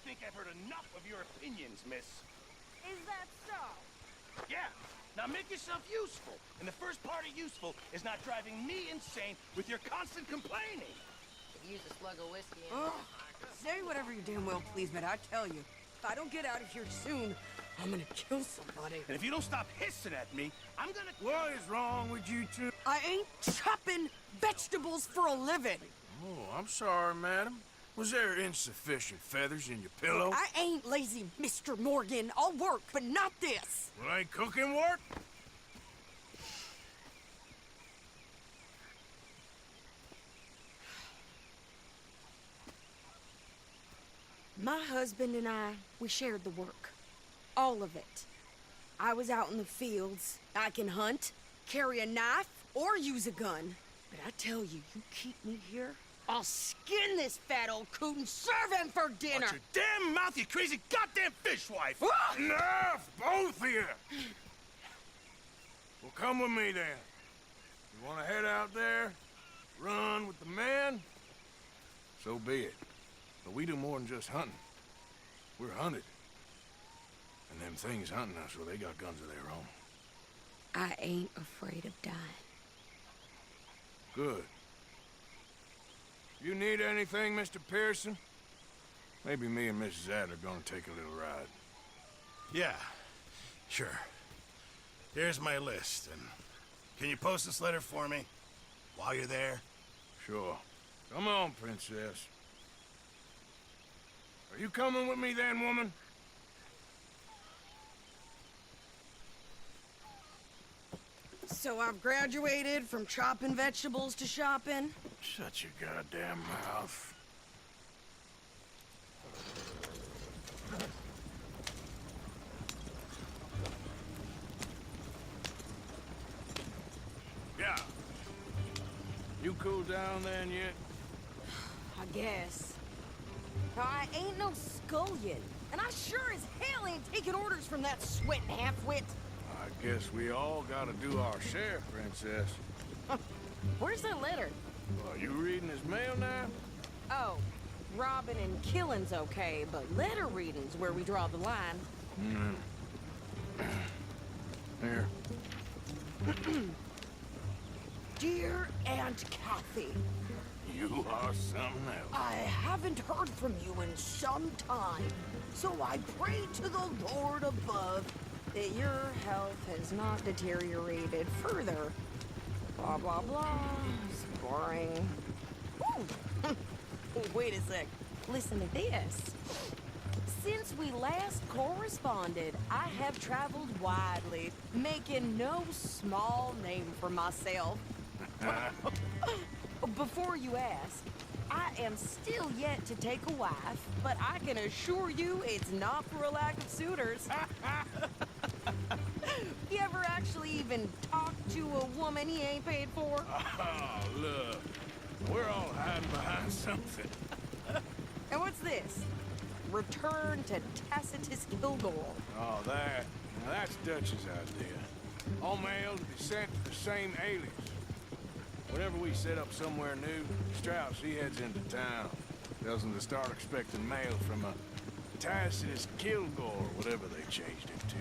think I've heard enough of your opinions, miss. Is that so? Yeah. Now make yourself useful. And the first part of useful is not driving me insane with your constant complaining. Could use a slug of whiskey. Ugh. Say whatever you damn well please, but I tell you, if I don't get out of here soon, I'm gonna kill somebody. And if you don't stop hissing at me, I'm gonna... What is wrong with you two? I ain't chopping vegetables for a living. Oh, I'm sorry, madam. Was there insufficient feathers in your pillow? I ain't lazy, Mr. Morgan. I'll work, but not this. Well, ain't cooking work? My husband and I, we shared the work. All of it. I was out in the fields. I can hunt, carry a knife, or use a gun. But I tell you, you keep me here, I'll skin this fat old coot and serve him for dinner. Watch your damn mouth, you crazy goddamn fishwife! Enough, both of you! Well, come with me then. You want to head out there, run with the men? So be it. But we do more than just hunting. We're hunted. And them things hunting us, well, they got guns of their own. I ain't afraid of dying. Good. You need anything, Mr. Pearson? Maybe me and Mrs. Adler are gonna take a little ride. Yeah, sure. Here's my list, and can you post this letter for me while you're there? Sure. Come on, princess. Are you coming with me then, woman? So I've graduated from chopping vegetables to shopping. Shut your goddamn mouth. Yeah. You cool down then yet? I guess. Now, I ain't no scullion, and I sure as hell ain't taking orders from that sweating half-wit. I guess we all gotta do our share, princess. Where's that letter? Are you reading his mail now? Oh, robbing and killing's okay, but letter reading's where we draw the line. Here. Dear Aunt Kathy, You are something else. I haven't heard from you in some time, so I pray to the Lord above that your health has not deteriorated further. Blah, blah, blah. It's boring. Ooh. Wait a sec. Listen to this. Since we last corresponded, I have traveled widely, making no small name for myself. Before you ask, I am still yet to take a wife, but I can assure you it's not for a lack of suitors. You ever actually even talk to a woman he ain't paid for? Oh, look. We're all hiding behind something. And what's this? Return to Tacitus Kilgore. Oh, that. Now, that's Dutch's idea. All mail to be sent to the same alias. Whenever we set up somewhere new, Strauss, he heads into town. Tells them to start expecting mail from a Tacitus Kilgore, whatever they changed it to.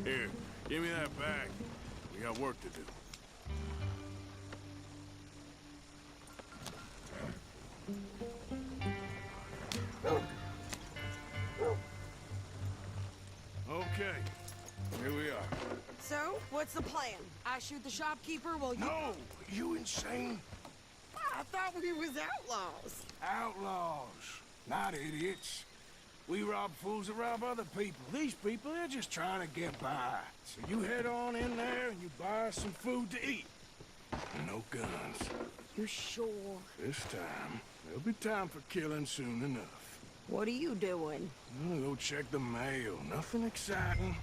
Here, give me that bag. We got work to do. Okay, here we are. So, what's the plan? I shoot the shopkeeper while you... No, you insane? I thought we was outlaws. Outlaws, not idiots. We rob fools that rob other people. These people, they're just trying to get by. So you head on in there and you buy some food to eat. No guns. You sure? This time, there'll be time for killing soon enough. What are you doing? I'm gonna go check the mail. Nothing exciting.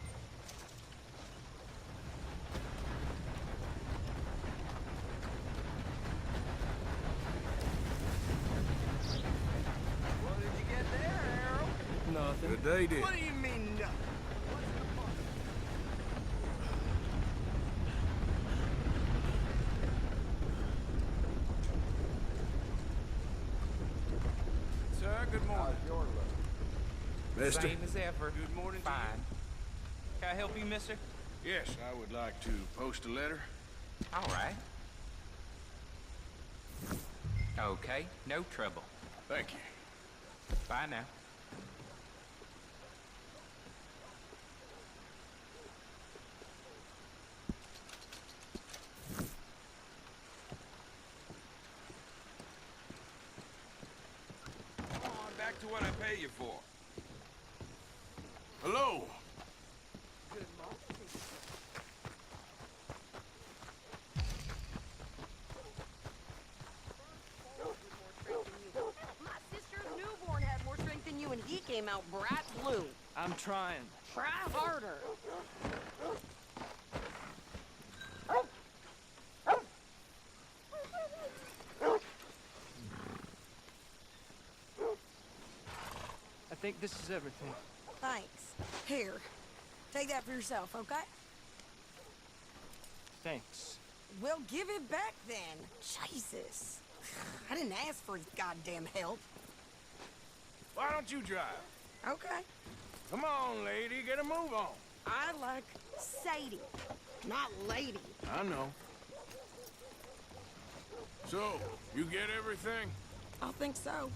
What did you get there, Harold? Nothing. Good day, did. What do you mean, nothing? Sir, good Mister? Same as ever. Good morning to you. Fine. Can I help you, mister? Yes, I would like to post a letter. All right. Okay, no trouble. Thank you. Bye now. Come on, back to what I pay you for. Hello. My sister's newborn had more strength than you, and he came out bright blue. I'm trying. Try harder. I think this is everything. Thanks. Here, take that for yourself, okay? Thanks. Well, give it back then. Jesus. I didn't ask for his goddamn help. Why don't you drive? Okay. Come on, lady, get a move on. I like Sadie, not lady. I know. So, you get everything? I think so.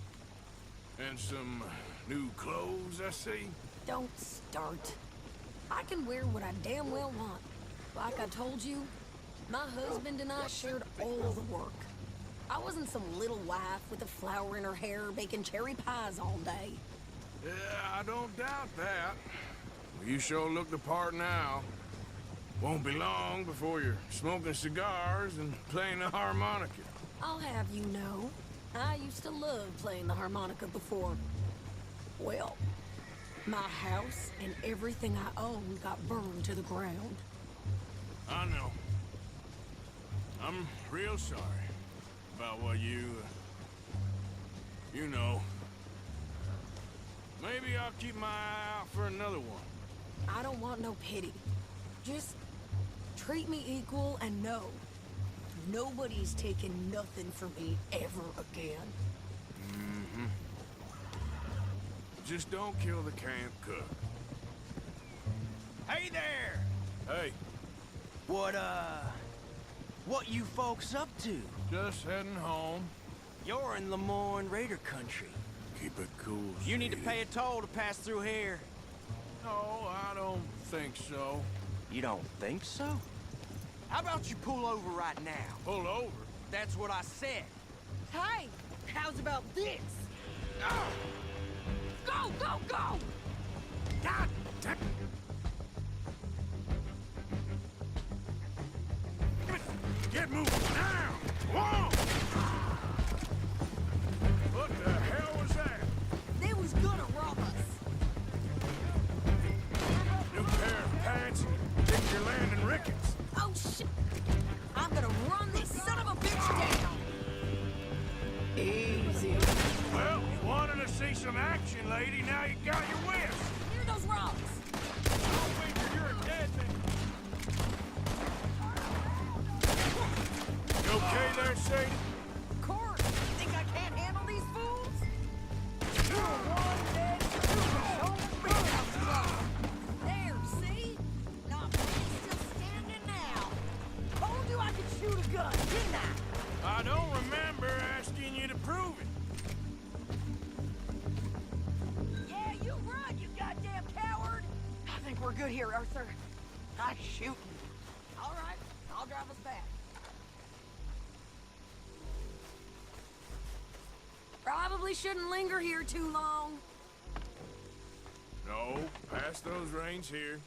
And some new clothes, I see? Don't start. I can wear what I damn well want. Like I told you, my husband and I shared all the work. I wasn't some little wife with a flower in her hair baking cherry pies all day. Yeah, I don't doubt that. Well, you sure look the part now. Won't be long before you're smoking cigars and playing the harmonica. I'll have you know, I used to love playing the harmonica before. Well, my house and everything I owned got burned to the ground. I know. I'm real sorry about what you know. Maybe I'll keep my eye out for another one. I don't want no pity. Just treat me equal and know nobody's taking nothing from me ever again. Just don't kill the camp cook. Hey there! Hey, What you folks up to? just heading home. You're in Lemoyne Raider country. Keep it cool, You need to sweetie. pay a toll to pass through here. No, I don't think so. You don't think so? How about you pull over right now? Pull over. That's what I said. Hey, how's about this? Go, go, go! God damn. Get moving now! Whoa! What the hell was that? They was gonna rob us. New pair of pants? Think you're landing rickets? Oh, shit! I'm gonna run this son of a bitch down! Easy. Well, you wanted to see some action, lady. Now you got your wish. Near those rocks! I'll wager you're a dead man. You okay there, Sadie? Court, think I can't handle these fools? You're one dead There, see? Not many still standing now. Told you I could shoot a gun, didn't I? I don't remember asking you to prove it. Yeah, you run, you goddamn coward! I think we're good here, Arthur. Nice shooting. All right, I'll drive us back. Probably shouldn't linger here too long. No, pass those reins here.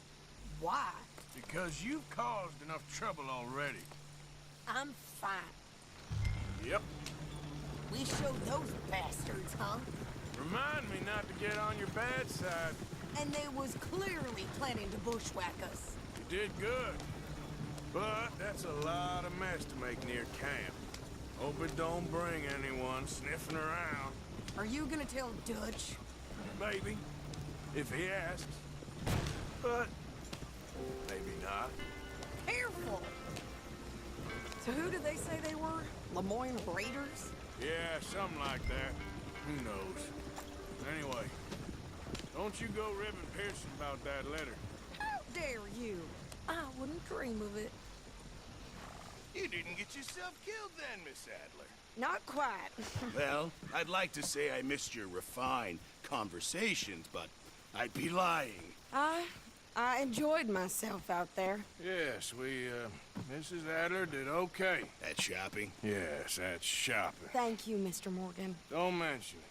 Why? Because you've caused enough trouble already. I'm fine. Yep. We showed those bastards, huh? Remind me not to get on your bad side. And they was clearly planning to bushwhack us. You did good. But that's a lot of mess to make near camp. Hope it don't bring anyone sniffing around. Are you gonna tell Dutch? Maybe. If he asks. But maybe not. Careful! So who did they say they were? Lemoyne Raiders? Yeah, something like that. Who knows? Anyway, Don't you go ribbing Pearson about that letter. How dare you? I wouldn't dream of it. You didn't get yourself killed then, Miss Adler. Not quite. Well, I'd like to say I missed your refined conversations, but I'd be lying. I enjoyed myself out there. Yes, Mrs. Adler did okay. That shopping? Yes, that's shopping. Thank you, Mr. Morgan. Don't mention it.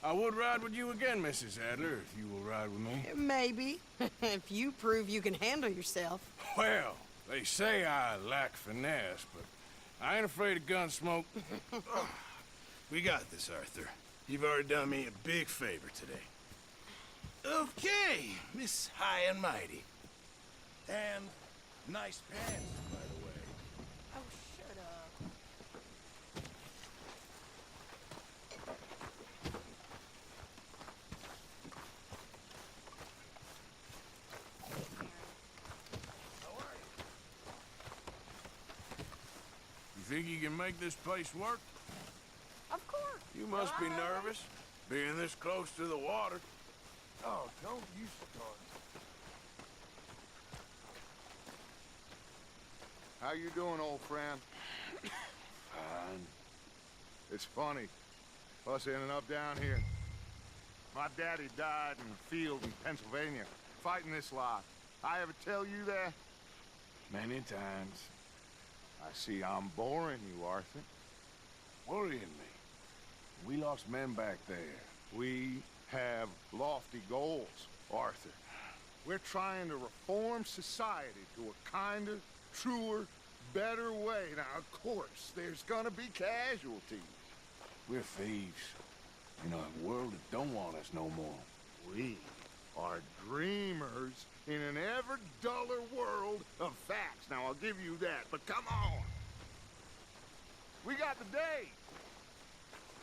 I would ride with you again, Mrs. Adler, if you will ride with me. Maybe. If you prove you can handle yourself. Well, they say I lack finesse, but I ain't afraid of gun smoke. We got this, Arthur. You've already done me a big favor today. Okay, Miss High and Mighty. And nice pants, by the way. Oh, shut up. You think you can make this place work? Of course. You must be nervous, being this close to the water. Oh, don't you start. How you doing, old friend? Fine. It's funny, us ending up down here. My daddy died in the field in Pennsylvania, fighting this lot. I ever tell you that? Many times. I see I'm boring you, Arthur. Worrying me. We lost men back there. We have lofty goals, Arthur. We're trying to reform society to a kinder, truer, better way. Now, of course, there's gonna be casualties. We're thieves. In a world that don't want us no more. We are dreamers in an ever duller world of facts. Now, I'll give you that, but come on. We got the day.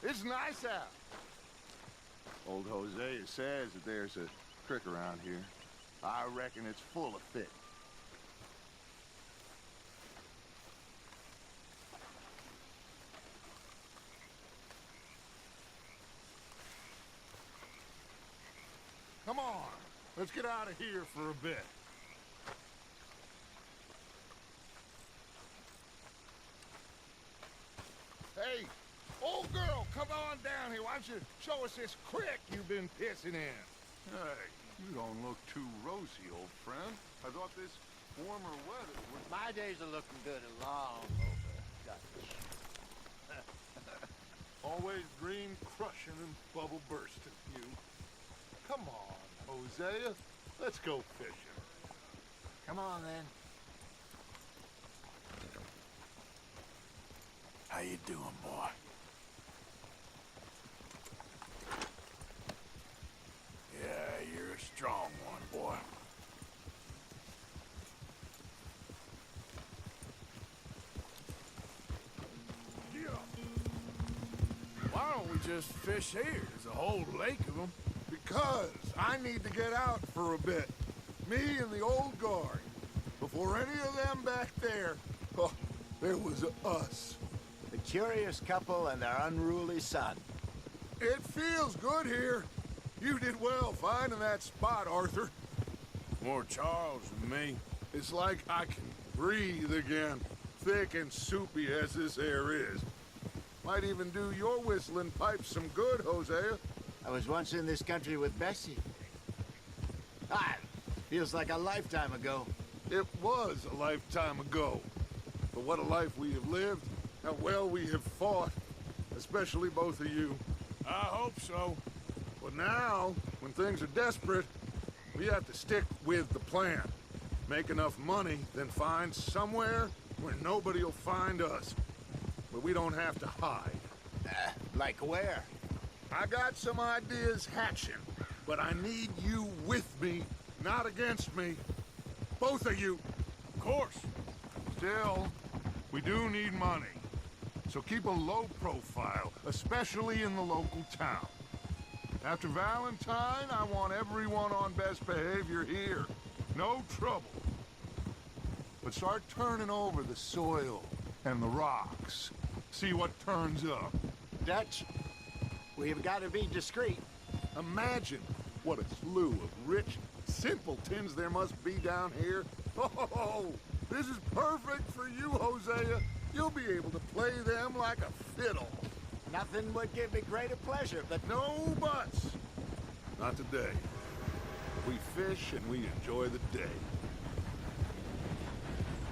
It's nice out. Old Hosea says that there's a creek around here. I reckon it's full of fish. Come on, let's get out of here for a bit. Hey, old girl, come on down here. Why don't you show us this creek you've been pissing in? Hey, you don't look too rosy, old friend. I thought this warmer weather would... My days are looking good and long over, Dutch. Always dream crushing and bubble bursting, you. Come on, Hosea. Let's go fishing. Come on, then. How you doing, boy? Yeah, you're a strong one, boy. Why don't we just fish here? There's a whole lake of them. Because I need to get out for a bit. Me and the old guard. Before any of them back there, oh, there was us. The curious couple and their unruly son. It feels good here. You did well finding that spot, Arthur. More Charles than me. It's like I can breathe again, thick and soupy as this air is. Might even do your whistling pipes some good, Hosea. I was once in this country with Bessie. Feels like a lifetime ago. It was a lifetime ago. But what a life we have lived, how well we have fought, especially both of you. I hope so. But now, when things are desperate, we have to stick with the plan. Make enough money, then find somewhere where nobody will find us. Where we don't have to hide. Like where? I got some ideas hatching, but I need you with me, not against me. Both of you. Of course. Still, we do need money. So keep a low profile, especially in the local town. After Valentine, I want everyone on best behavior here. No trouble. But start turning over the soil and the rocks. See what turns up. Dutch, we've got to be discreet. Imagine What a slew of rich simpletons there must be down here. Oh, this is perfect for you, Hosea. You'll be able to play them like a fiddle. Nothing would give me greater pleasure, but No buts. Not today. We fish and we enjoy the day.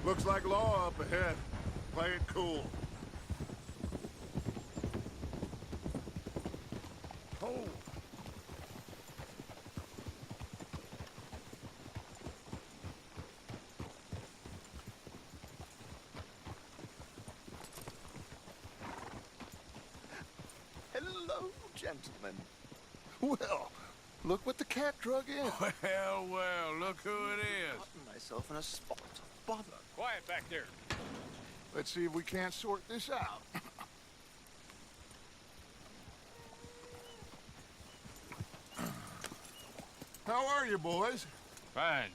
Looks like law up ahead. Play it cool. Oh. hello, gentlemen. Well, look what the cat drug in. Well, well, look who it is. Gotten myself in a spot of bother. Quiet back there. Let's see if we can't sort this out. How are you, boys? Fine.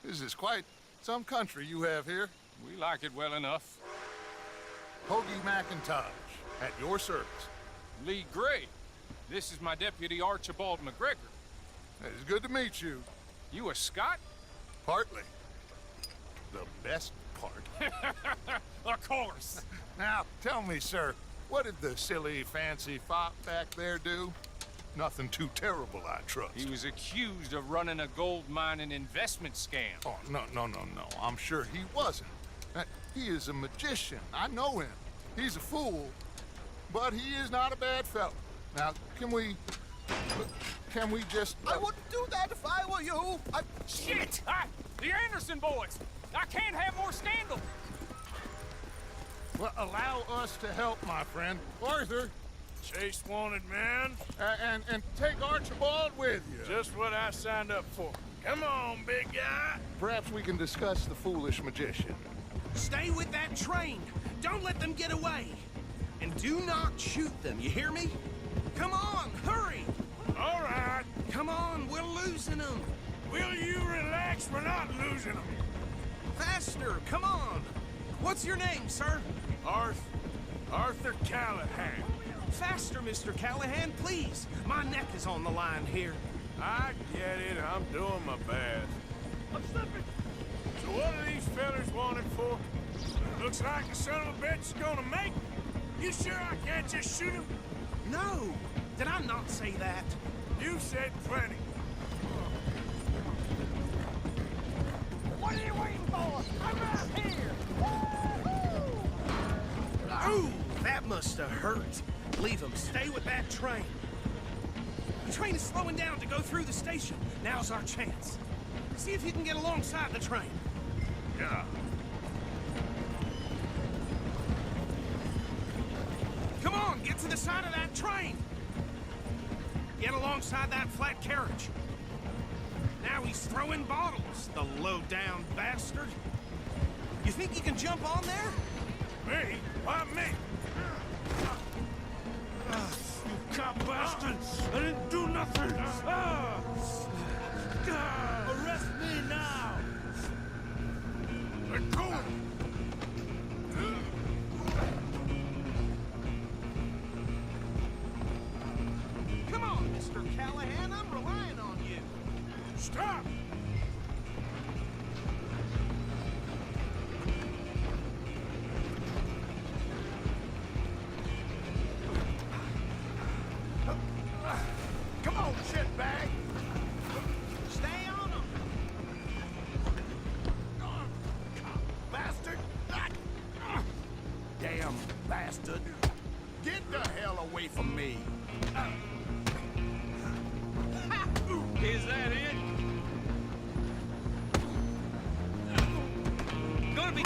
This is quite some country you have here. We like it well enough. Hoagie McIntosh, at your service. Lee Gray. This is my deputy Archibald McGregor. It's good to meet you. You a Scot? Partly. The best part. Of course. Now, tell me, sir, what did the silly, fancy fop back there do? Nothing too terrible, I trust. He was accused of running a gold mining investment scam. Oh, no. I'm sure he wasn't. He is a magician. I know him. He's a fool, but he is not a bad fellow. Now, can we just... I wouldn't do that if I were you. Shit! The Anderson boys! I can't have more scandal! Well, allow us to help, my friend. Arthur, Chase wanted man. and take Archibald with you. Just what I signed up for. Come on, big guy. Perhaps we can discuss the foolish magician. Stay with that train. Don't let them get away. And do not shoot them, you hear me? Come on, hurry! All right. Come on, we're losing them. Will you relax? We're not losing them. Faster, come on. What's your name, sir? Arthur Callahan. Faster, Mr. Callahan, please. My neck is on the line here. I get it. I'm doing my best. I'm slipping. So what are these fellas wanted for? Looks like the son of a bitch is gonna make. You sure I can't just shoot him? No, did I not say that? You said plenty. What are you waiting for? I'm out here. Ooh, that must have hurt. Leave them. Stay with that train. The train is slowing down to go through the station. Now's our chance. See if you can get alongside the train. Yeah. Come on, get to the side of that train. Get alongside that flat carriage. Now he's throwing bottles, the low-down bastard. You think you can jump on there? Me? Why me? You cop bastard! I didn't do nothing! Arrest me now! Let go! Come on, Mr. Callahan, I'm relying on you. Stop! Come on, shitbag! Stay on him! Bastard! Damn bastard! Get the hell away from me! Is that it? Gonna be...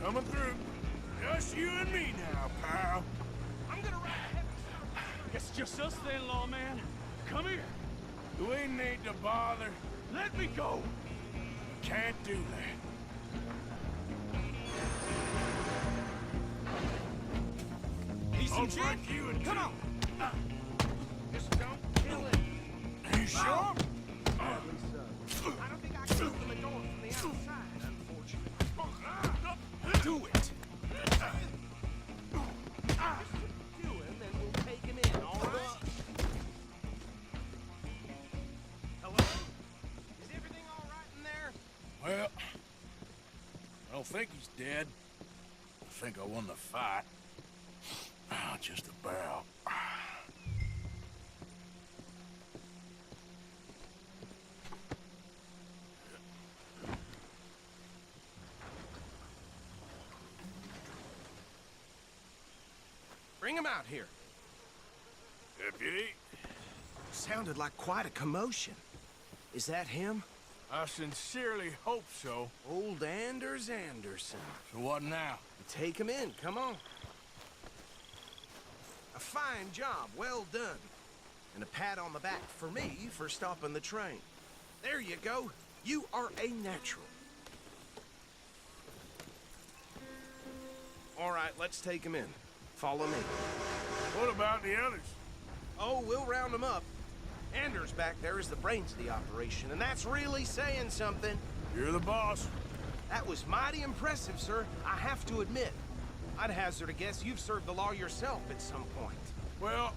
Coming through. Just you and me now, pal. I'm gonna ride heavy. It's just us then, lawman. Come here. We need to bother. Let me go. Can't do that. Need some I'll gin? break you in Come two. on. Just don't kill it. You sure? I don't think I can open the door from the outside, unfortunately. Do it. Do him, and we'll take him in, all right? Hello? Is everything all right in there? Well, I don't think he's dead. I think I won the fight. Just about. Bring him out here. Deputy, Sounded like quite a commotion. Is that him? I sincerely hope so. Old Anders Anderson. So what now? Take him in, come on. A fine job, well done. And a pat on the back for me for stopping the train. There you go. You are a natural. All right, let's take him in. Follow me. What about the others? Oh, we'll round them up. Anders back there is the brains of the operation, and that's really saying something. You're the boss. That was mighty impressive, sir. I have to admit. I'd hazard a guess you've served the law yourself at some point. Well,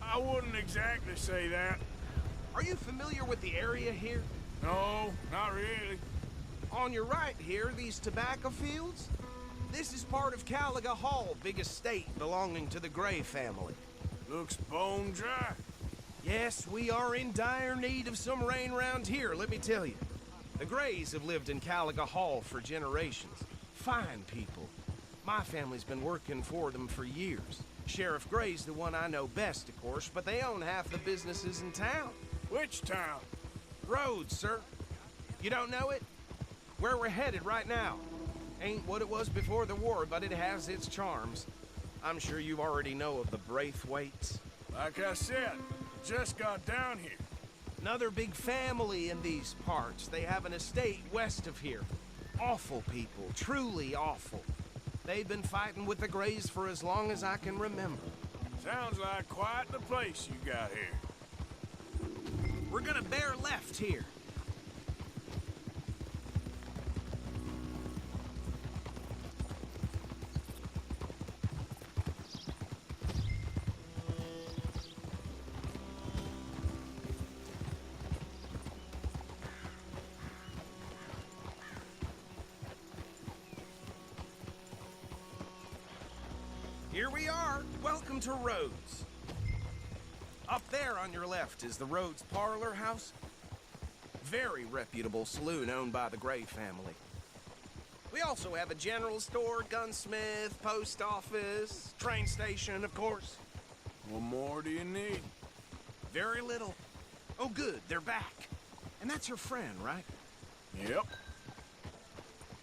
I wouldn't exactly say that. Are you familiar with the area here? No, not really. On your right here, these tobacco fields? This is part of Caliga Hall, big estate belonging to the Gray family. Looks bone dry. Yes, we are in dire need of some rain round here, let me tell you. The Grays have lived in Caliga Hall for generations. Fine people. My family's been working for them for years. Sheriff Gray's the one I know best, of course, but they own half the businesses in town. Which town? Rhodes, sir. You don't know it? Where we're headed right now. Ain't what it was before the war, but it has its charms. I'm sure you already know of the Braithwaites. Like I said, just got down here. Another big family in these parts. They have an estate west of here. Awful people, truly awful. They've been fighting with the Grays for as long as I can remember. Sounds like quite the place you got here. We're gonna bear left here. Here we are. Welcome to Rhodes. Up there on your left is the Rhodes Parlor House. Very reputable saloon owned by the Gray family. We also have a general store, gunsmith, post office, train station, of course. What more do you need? Very little. Oh, good, they're back. And that's your friend, right? Yep.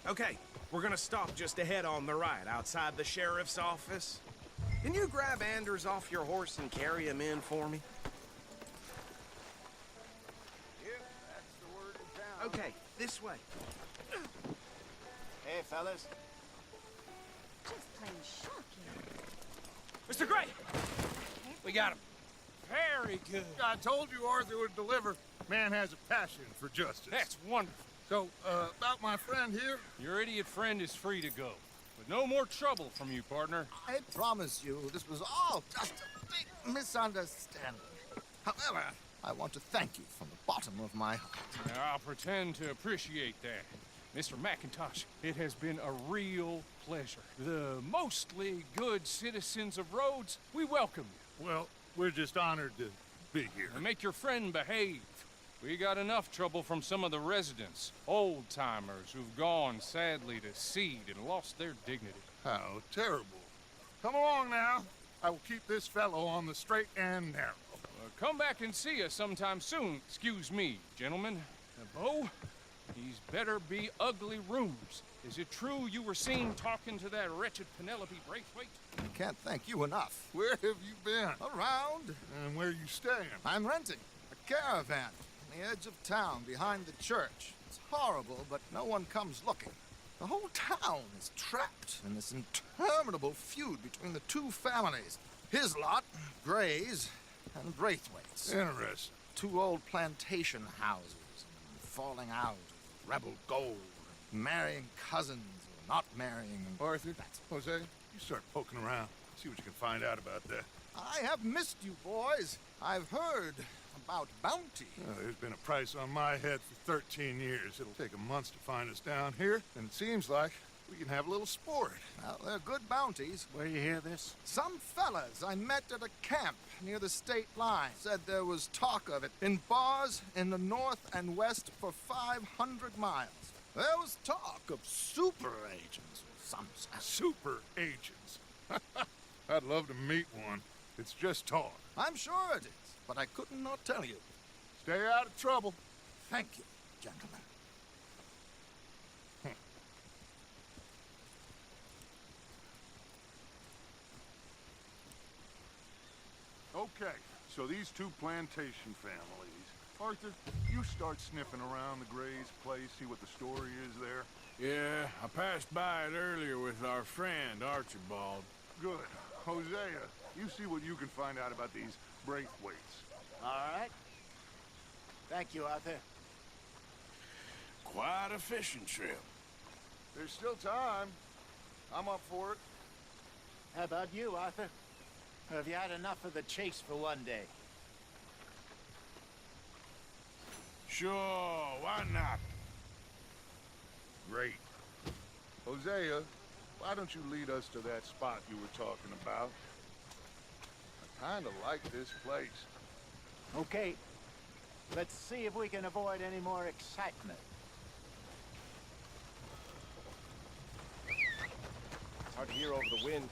Okay, we're gonna stop just ahead on the right, outside the sheriff's office. Can you grab Anders off your horse and carry him in for me? Yep, that's the word in town. Okay, this way. Hey, fellas. Just plain shocking. Mr. Gray! We got him. Very good. I told you Arthur would deliver. Man has a passion for justice. That's wonderful. So, about my friend here, Your idiot friend is free to go. But no more trouble from you, partner. I promise you this was all just a big misunderstanding. However, I want to thank you from the bottom of my heart. Now, I'll pretend to appreciate that. Mr. McIntosh, it has been a real pleasure. The mostly good citizens of Rhodes, we welcome you. Well, we're just honored to be here. And make your friend behave. We got enough trouble from some of the residents, old-timers who've gone, sadly, to seed and lost their dignity. How terrible. Come along now. I will keep this fellow on the straight and narrow. Come back and see us sometime soon. Excuse me, gentlemen. Bo, These better be ugly rumors. Is it true you were seen talking to that wretched Penelope Braithwaite? I can't thank you enough. Where have you been? Around. And where are you staying? I'm renting a caravan on the edge of town behind the church. It's horrible, but no one comes looking. The whole town is trapped in this interminable feud between the two families. His lot, Gray's, and Braithwaite's. Interesting. Two old plantation houses, falling out of rebel gold, marrying cousins or not marrying. Arthur, Jose, you start poking around. See what you can find out about that. I have missed you, boys. I've heard about bounty. There's been a price on my head for 13 years. It'll take a month to find us down here, and it seems like we can have a little sport. Well, they're good bounties. Where you hear this? Some fellas I met at a camp near the state line said there was talk of it in bars in the north and west for 500 miles. There was talk of super agents or some such. Super agents. I'd love to meet one. It's just talk. I'm sure it is, but I couldn't not tell you. Stay out of trouble. Thank you, gentlemen. Okay, so these two plantation families. Arthur, you start sniffing around the Gray's place, see what the story is there. Yeah, I passed by it earlier with our friend, Archibald. Good. Hosea, you see what you can find out about these Braithwaites. All right. Thank you, Arthur. Quite a fishing trip. There's still time. I'm up for it. How about you, Arthur? Or have you had enough of the chase for one day? Sure, why not? Great. Hosea, why don't you lead us to that spot you were talking about? I kinda like this place. Okay. Let's see if we can avoid any more excitement. It's hard to hear over the wind.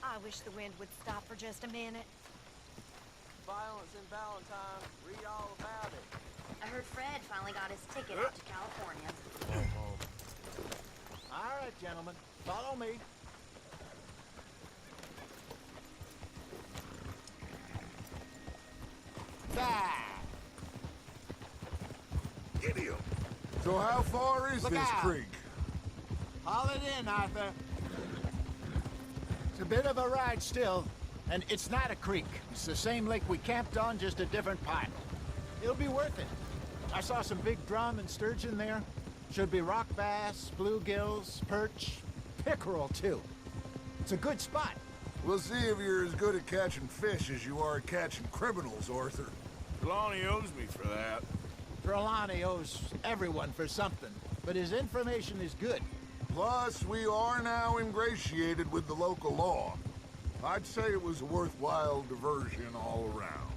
I wish the wind would stop for just a minute. Violence in Valentine. Read all about it. I heard Fred finally got his ticket out to California. All right, gentlemen. Follow me. Idiot! So how far is Look this out. creek? Haul it in, Arthur. It's a bit of a ride still, and it's not a creek. It's the same lake we camped on, just a different part. It'll be worth it. I saw some big drum and sturgeon there. Should be rock bass, bluegills, perch, pickerel too. It's a good spot. We'll see if you're as good at catching fish as you are at catching criminals, Arthur. Trelawney owes me for that. Trelawney owes everyone for something, but his information is good. Plus, we are now ingratiated with the local law. I'd say it was a worthwhile diversion all around.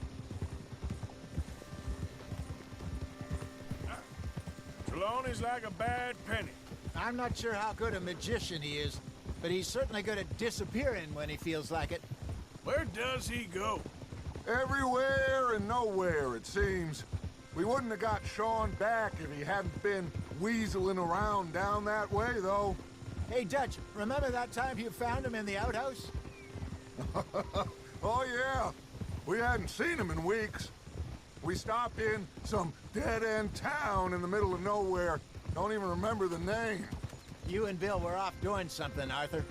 Trelawney's like a bad penny. I'm not sure how good a magician he is, but he's certainly good at disappearing when he feels like it. Where does he go? Everywhere and nowhere, it seems. We wouldn't have got Sean back if he hadn't been weaseling around down that way, though. Hey, Dutch, remember that time you found him in the outhouse? Oh, yeah. We hadn't seen him in weeks. We stopped in some dead-end town in the middle of nowhere. Don't even remember the name. You and Bill were off doing something, Arthur.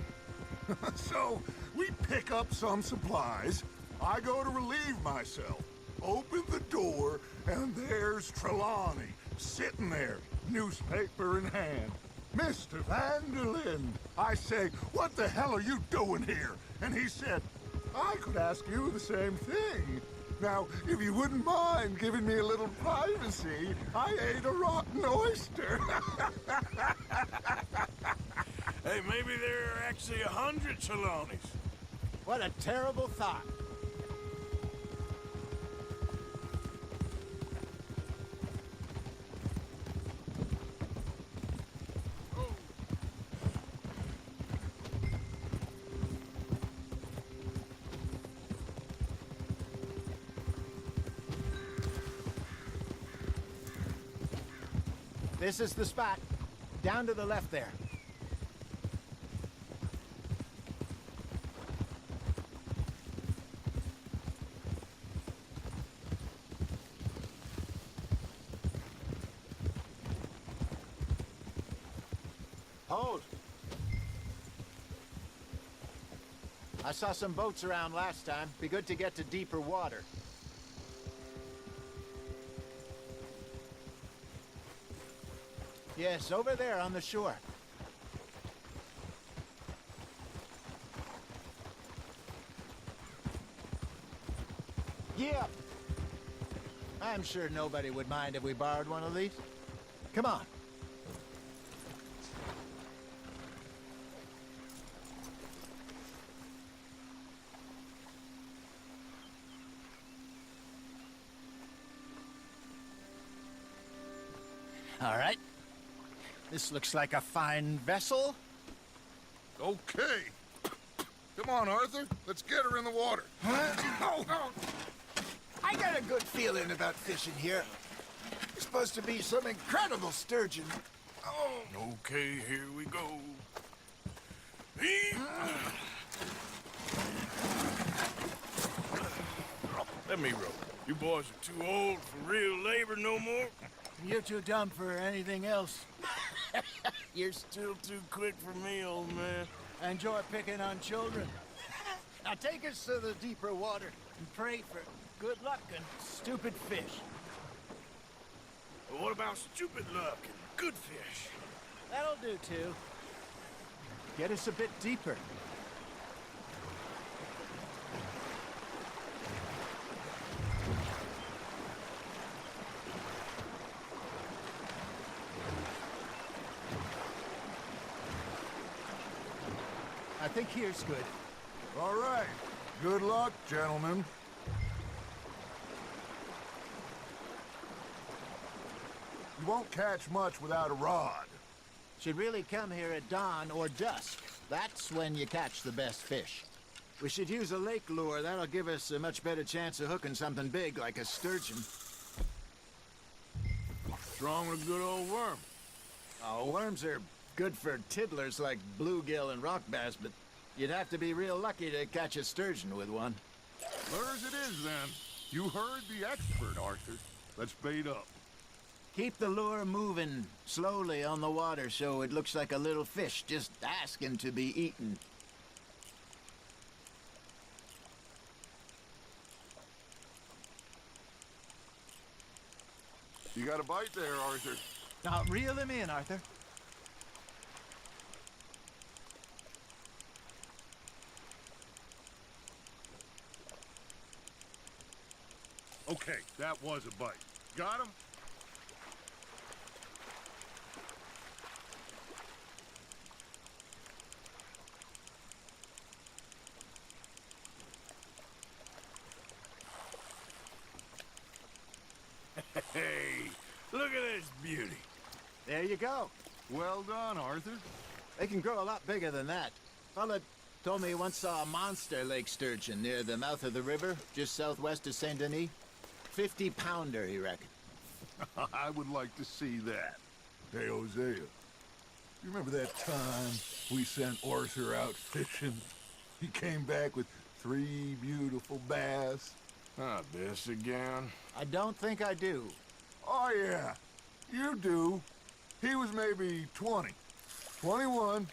So, we pick up some supplies. I go to relieve myself. Open the door, and there's Trelawney, sitting there, newspaper in hand. Mr. Vanderlyn. I say, what the hell are you doing here? And he said, I could ask you the same thing. Now, if you wouldn't mind giving me a little privacy, I ate a rotten oyster. Hey, maybe there are actually 100 Trelawneys. What a terrible thought. This is the spot. Down to the left there. Hold. I saw some boats around last time. Be good to get to deeper water. Yes, over there on the shore. Yep. I'm sure nobody would mind if we borrowed one of these. Come on. All right. This looks like a fine vessel. Okay. Come on, Arthur. Let's get her in the water. Oh. I got a good feeling about fishing here. It's supposed to be some incredible sturgeon. Oh. Okay, here we go. Let me row. You boys are too old for real labor no more. You're too dumb for anything else. You're still too quick for me, old man. I enjoy picking on children. Now take us to the deeper water and pray for good luck and stupid fish. But what about stupid luck and good fish? That'll do, too. Get us a bit deeper. I think here's good. All right. Good luck, gentlemen. You won't catch much without a rod. Should really come here at dawn or dusk. That's when you catch the best fish. We should use a lake lure. That'll give us a much better chance of hooking something big like a sturgeon. Strong with a good old worm. Oh, worms are good for tiddlers like bluegill and rock bass, but you'd have to be real lucky to catch a sturgeon with one. Lures it is, then. You heard the expert, Arthur. Let's bait up. Keep the lure moving slowly on the water so it looks like a little fish just asking to be eaten. You got a bite there, Arthur. Now, reel him in, Arthur. Okay, that was a bite. Got him? Hey, look at this beauty. There you go. Well done, Arthur. They can grow a lot bigger than that. Fella told me he once saw a monster lake sturgeon near the mouth of the river, just southwest of Saint Denis. 50-pounder, he reckoned. I would like to see that. Hey, Hosea, you remember that time we sent Arthur out fishing? He came back with 3 beautiful bass. Not this again. I don't think I do. Oh, yeah. You do. He was maybe 20. 21.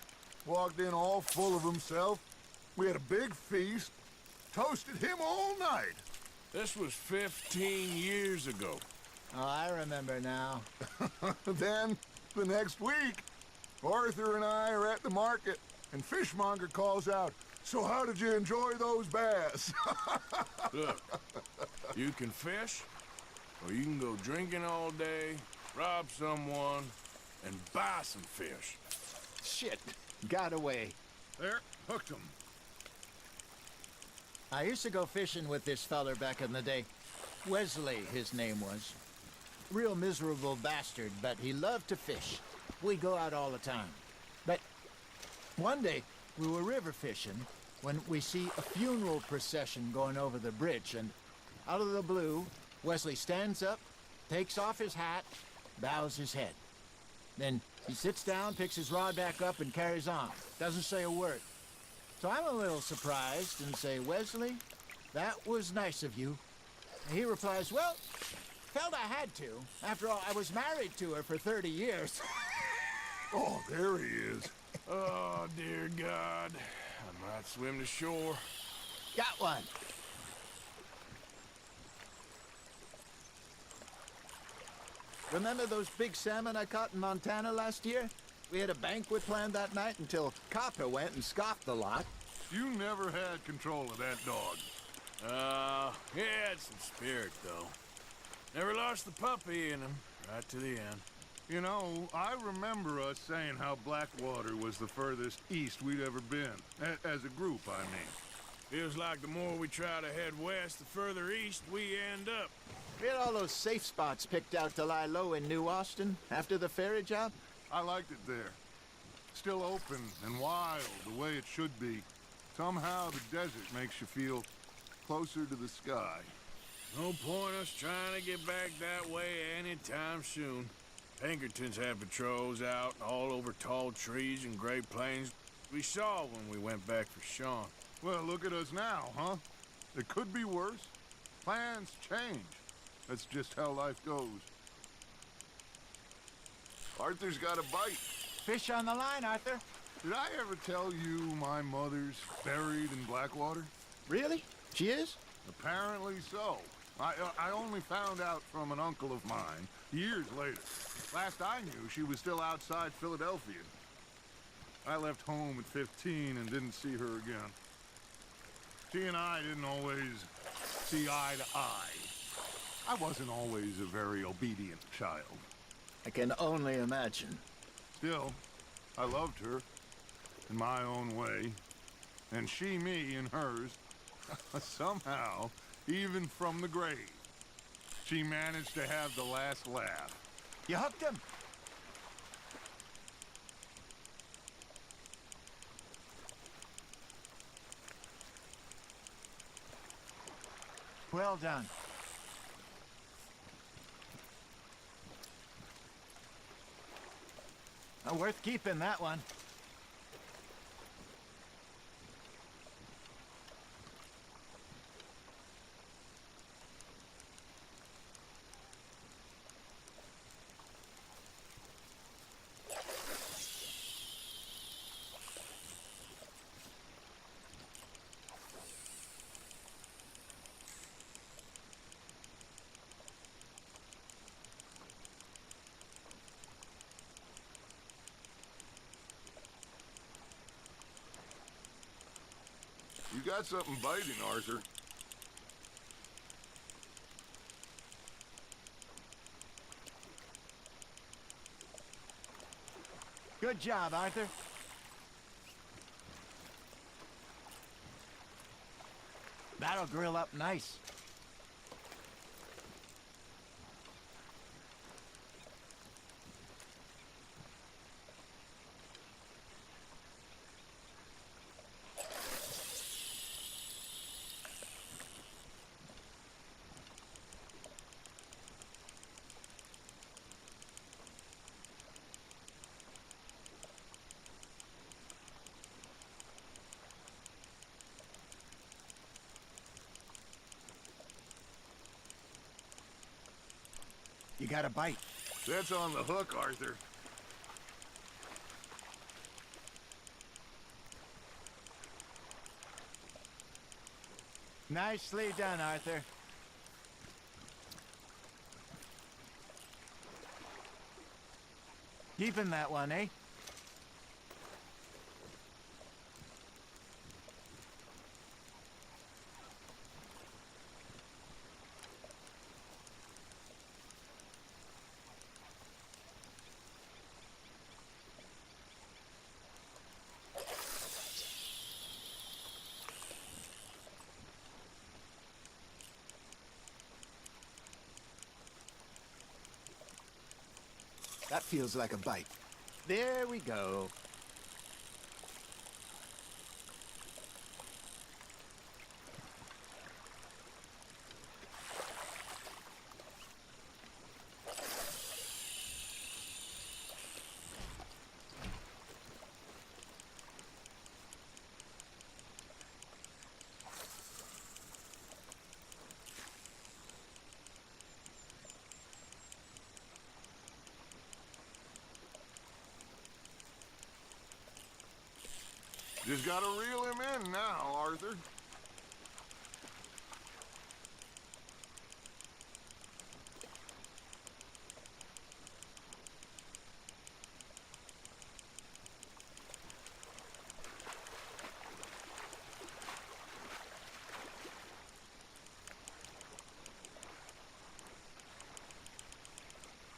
Walked in all full of himself. We had a big feast. Toasted him all night. This was 15 years ago. Oh, I remember now. Then, the next week, Arthur and I are at the market, and Fishmonger calls out, "So how did you enjoy those bass?" Look, you can fish, or you can go drinking all day, rob someone, and buy some fish. Shit, got away. There, hooked him. I used to go fishing with this feller back in the day. Wesley, his name was. Real miserable bastard, but he loved to fish. We'd go out all the time. But one day, we were river fishing when we see a funeral procession going over the bridge, and out of the blue, Wesley stands up, takes off his hat, bows his head. Then he sits down, picks his rod back up, and carries on. Doesn't say a word. So I'm a little surprised and say, Wesley, that was nice of you. And he replies, well, felt I had to. After all, I was married to her for 30 years. Oh, there he is. Oh, dear God. I might swim to shore. Got one. Remember those big salmon I caught in Montana last year? We had a banquet planned that night until Copper went and scoffed the lot. You never had control of that dog. He had some spirit, though. Never lost the puppy in him, right to the end. You know, I remember us saying how Blackwater was the furthest east we'd ever been. As a group, I mean. Feels like the more we try to head west, the further east we end up. We had all those safe spots picked out to lie low in New Austin after the ferry job. I liked it there. Still open and wild, the way it should be. Somehow the desert makes you feel closer to the sky. No point us trying to get back that way anytime soon. Pinkertons had patrols out all over tall trees and Great Plains. We saw when we went back for Sean. Well, look at us now, huh? It could be worse. Plans change. That's just how life goes. Arthur's got a bite. Fish on the line, Arthur. Did I ever tell you my mother's buried in Blackwater? Really? She is? Apparently so. I only found out from an uncle of mine years later. Last I knew, she was still outside Philadelphia. I left home at 15 and didn't see her again. She and I didn't always see eye to eye. I wasn't always a very obedient child. I can only imagine. Still, I loved her in my own way, and she me in hers. Somehow, even from the grave, she managed to have the last laugh. You hooked him? Well done. Worth keeping, that one. You got something biting, Arthur. Good job, Arthur. That'll grill up nice. You got a bite. That's on the hook, Arthur. Nicely done, Arthur. Keeping that one, eh? That feels like a bite. There we go. Just gotta reel him in now, Arthur.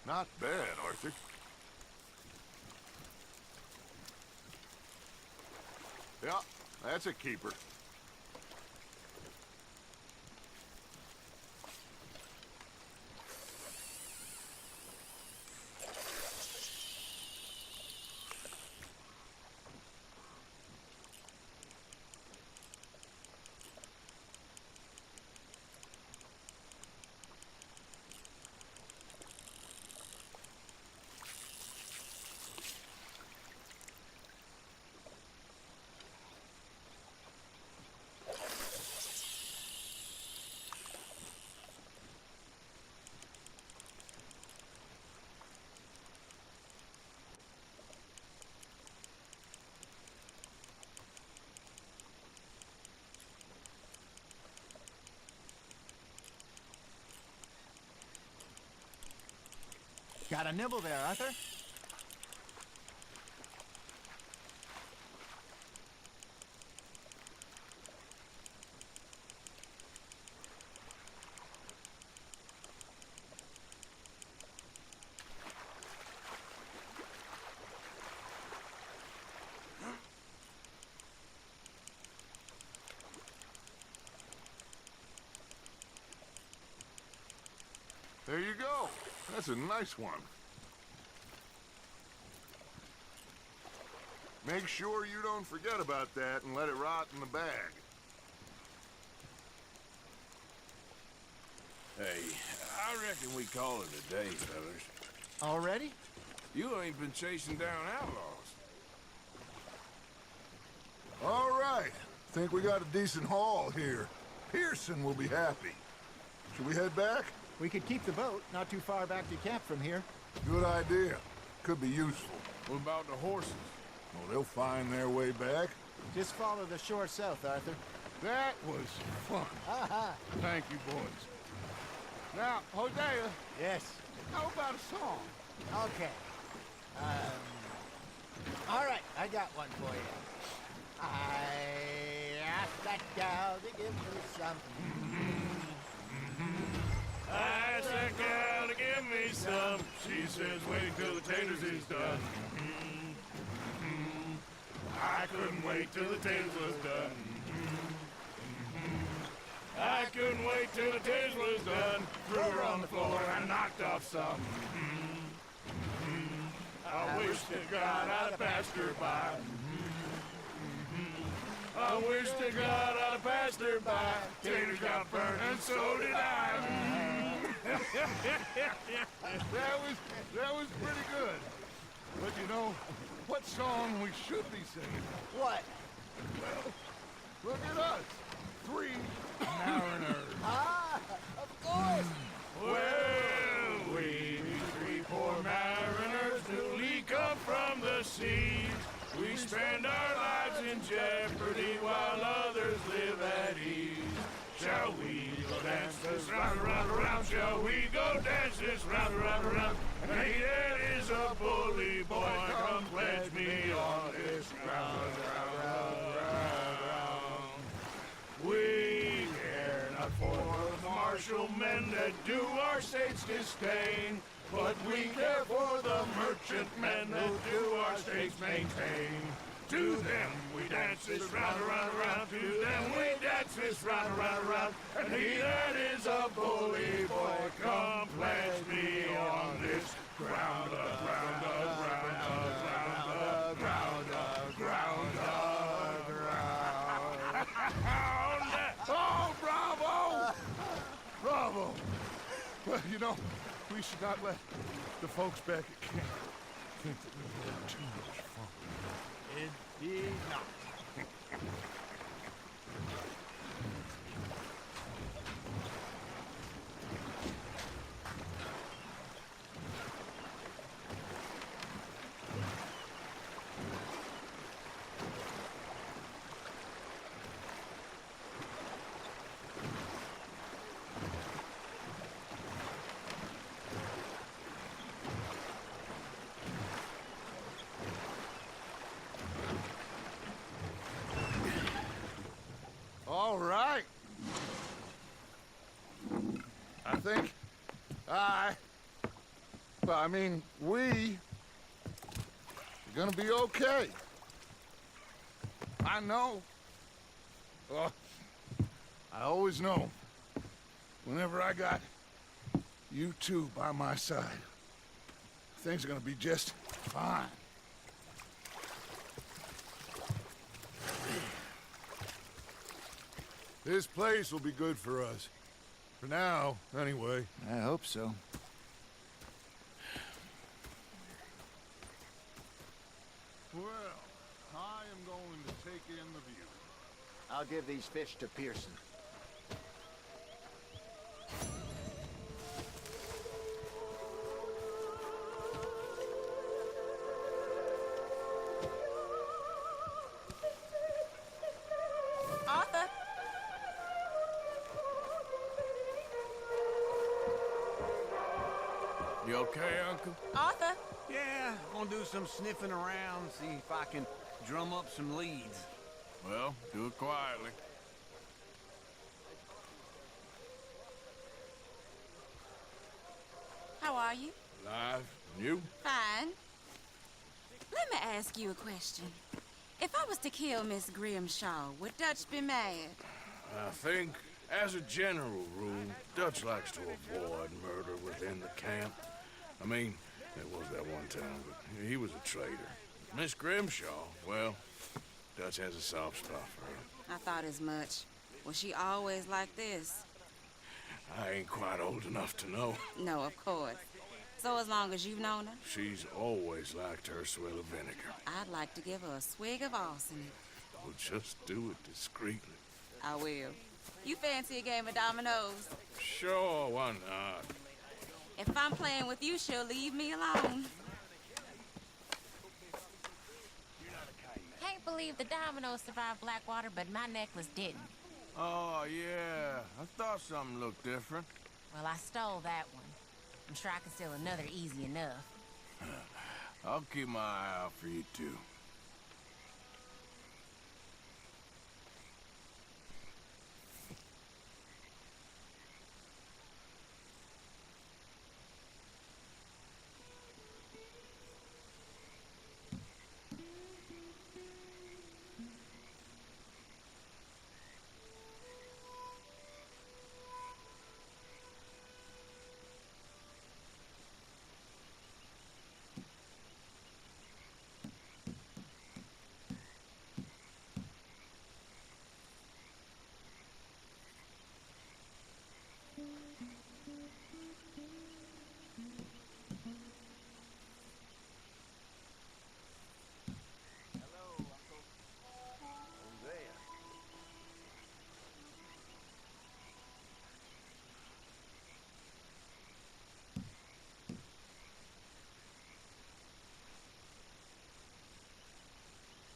Not bad, Arthur. Yeah, that's a keeper. Got a nibble there, Arthur? There you go. That's a nice one. Make sure you don't forget about that and let it rot in the bag. Hey, I reckon we call it a day, fellas. Already? You ain't been chasing down outlaws. All right. Think we got a decent haul here. Pearson will be happy. Should we head back? We could keep the boat not too far back to camp from here. Good idea. Could be useful. What about the horses? Well, they'll find their way back. Just follow the shore south, Arthur. That was fun. Thank you, boys. Now, Hosea, Yes. how about a song? Okay. All right, I got one for you. I asked that gal to give me something. I asked that gal to give me some. She says, wait till the taters is done. I couldn't wait till the taters was done. I couldn't wait till the taters was done. Threw her on the floor and knocked off some. I wish to God I'd passed her by. I wish to God I'd passed her by. Taters got burned and so did I. That was pretty good. But you know, what song we should be singing? What? Well, look at us. 3 mariners. Of course. Well, we three poor mariners newly come from the seas. We spend our lives in jeopardy while others live at ease. Shall we go dance this round, around, around? Shall we go dance this round, around, around? And he that is a bully boy, come pledge me on this ground, ground. We care not for the martial men that do our state's disdain, but we care for the merchant men that do our state's maintain. To them we dance this round, around, around. To them we dance this round, around, around. And he that is a bully boy, come pledge me on this ground, ground, ground, ground, ground, ground, ground. Oh, bravo! Bravo! Well, you know, we should not let the folks back at camp think that we were having too much fun. Indeed not. think I mean, we are gonna be okay. I know. Oh, I always know. Whenever I got you two by my side, things are gonna be just fine. This place will be good for us. For now, anyway. I hope so. Well, I am going to take in the view. I'll give these fish to Pearson. Arthur! You okay, Uncle? Arthur! Yeah, gonna do some sniffing around, see if I can drum up some leads. Well, do it quietly. How are you? Alive. And you? Fine. Let me ask you a question. If I was to kill Miss Grimshaw, would Dutch be mad? I think, as a general rule, Dutch likes to avoid murder within the camp. I mean, there was that one time, but he was a traitor. Miss Grimshaw, well, Dutch has a soft spot for her. I thought as much. Was she always like this? I ain't quite old enough to know. No, of course. So as long as you've known her? She's always liked her swill of vinegar. I'd like to give her a swig of arsenic. Well, just do it discreetly. I will. You fancy a game of dominoes? Sure, why not? If I'm playing with you, she'll leave me alone. Can't believe the dominoes survived Blackwater, but my necklace didn't. Oh, yeah. I thought something looked different. Well, I stole that one. I'm sure I can steal another easy enough. I'll keep my eye out for you, too.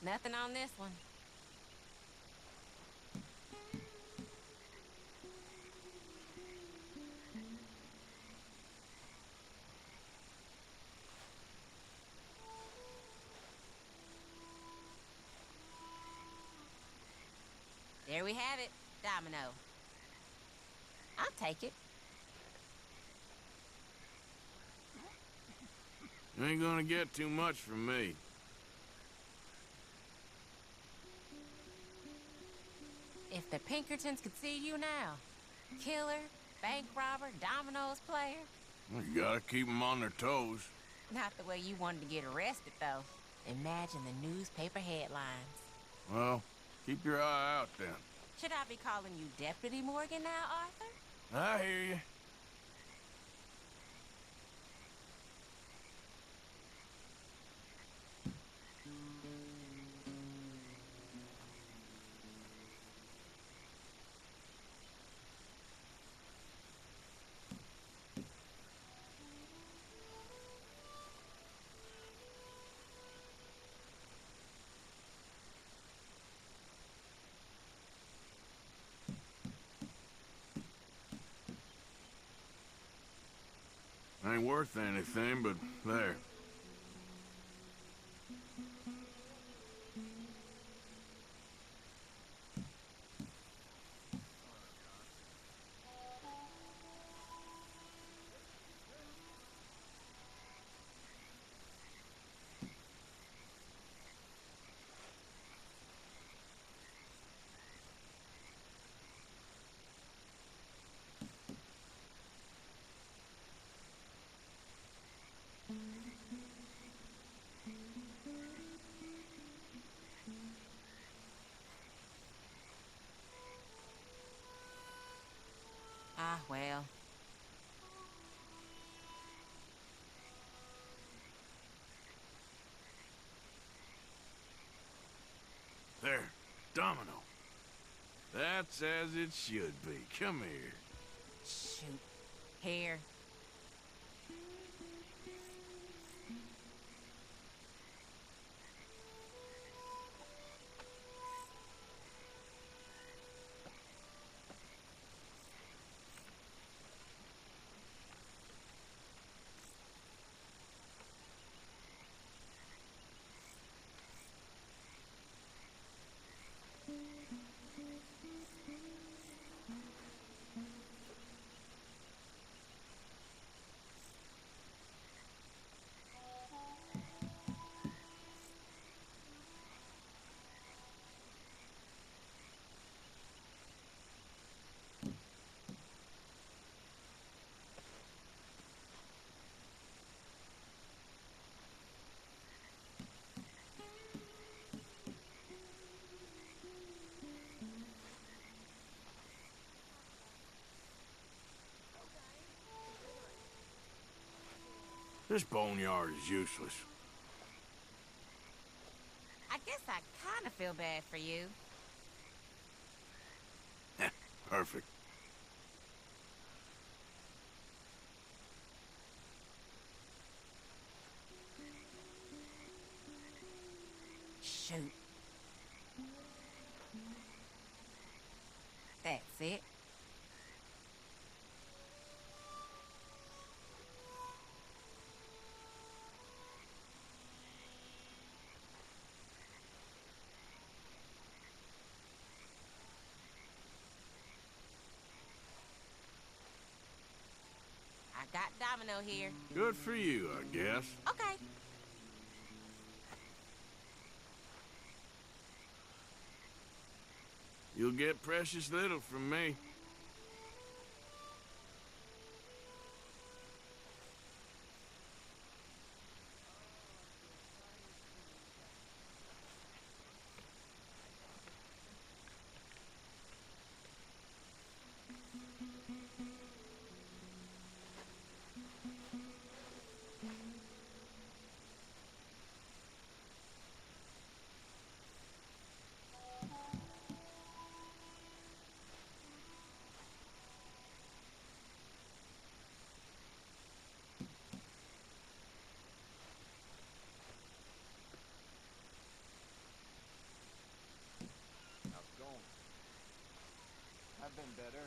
Nothing on this one. There we have it. Domino. I'll take it. You ain't gonna get too much from me. If the Pinkertons could see you now. Killer, bank robber, dominoes player. You gotta keep them on their toes. Not the way you wanted to get arrested, though. Imagine the newspaper headlines. Well, keep your eye out then. Should I be calling you Deputy Morgan now, Arthur? I hear you. Ain't worth anything, but there. Domino. That's as it should be. Come here. Shoot. Here. This boneyard is useless. I guess I kind of feel bad for you. Perfect. Shoot. That's it. I got Domino here. Good for you, I guess. Okay. You'll get precious little from me. I've been better.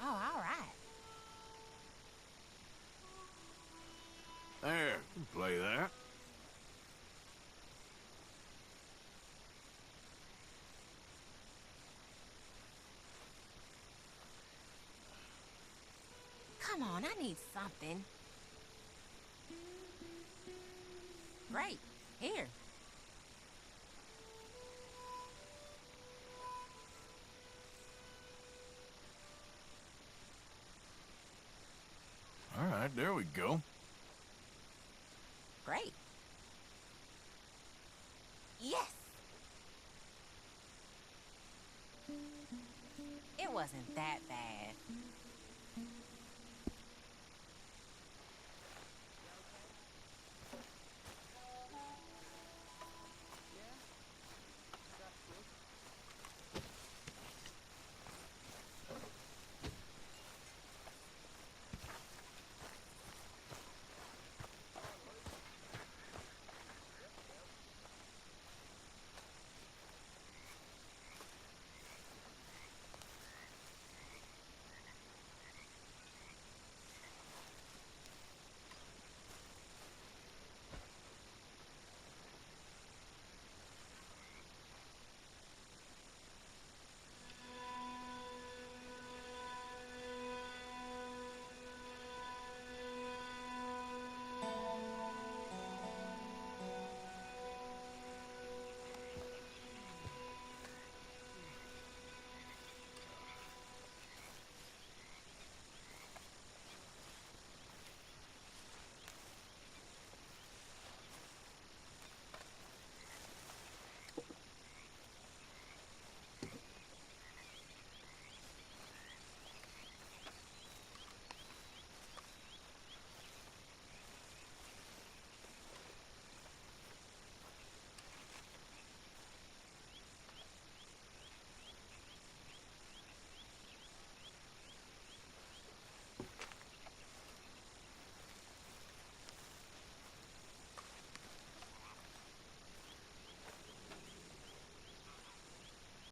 Oh, all right. There, play that. Come on, I need something. Great. Here. All right, there we go. Great. Yes! It wasn't that bad.